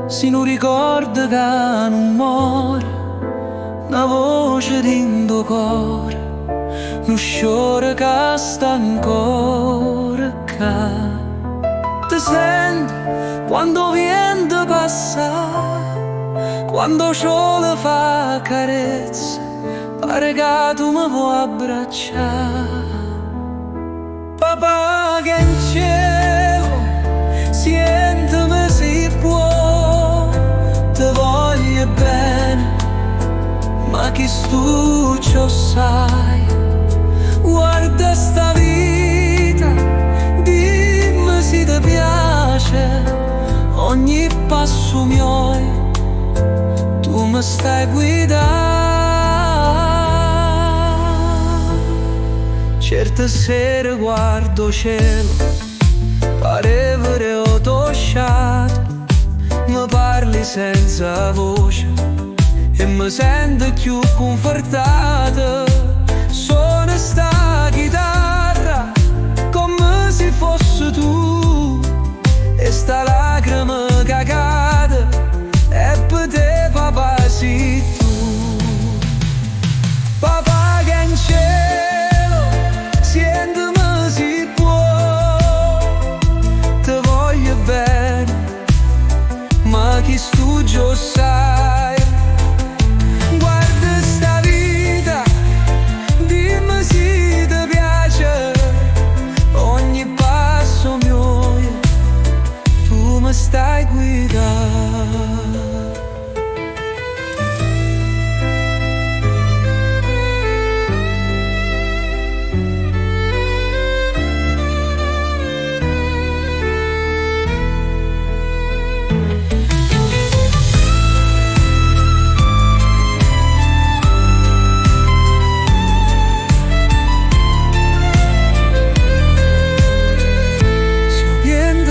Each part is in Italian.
si non ricorda che non muore, una voce dentro cuore, non sciora che sta ancora qua. Ti senti quando vento passa, quando il sole fa carezza, pare che tu mi vuoi abbracciare. Papà che in cielo, sentimi se può, ti voglio bene, ma che tu ciò sai. Guarda sta vita, dimmi se ti piace, ogni passo mio tu mi stai guidando. Certe sere guardo cielo, pare vero tosciato, mi parli senza voce e mi sento più confortato. Suona sta chitarra come se fosse tu, e sta lacrima che cade è per te, papà, sei tu. Papà che in cielo, sentimi se può, ti voglio bene, ma chi tu già sai. Guarda sta vita, dimmi se ti piace, ogni passo mio tu mi stai guidando.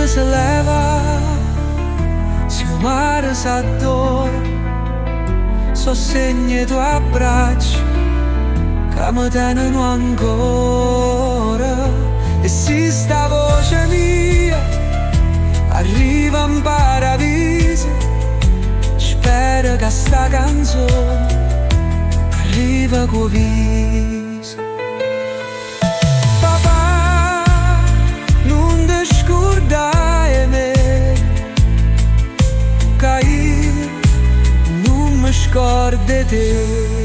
Se leva, se il mare s'addora, sostegno i tuoi abbracci che mi tengono ancora. E se sta voce mia arriva in paradiso, spero che sta canzone arriva con viso. Scordai me, che io non mi scordo te.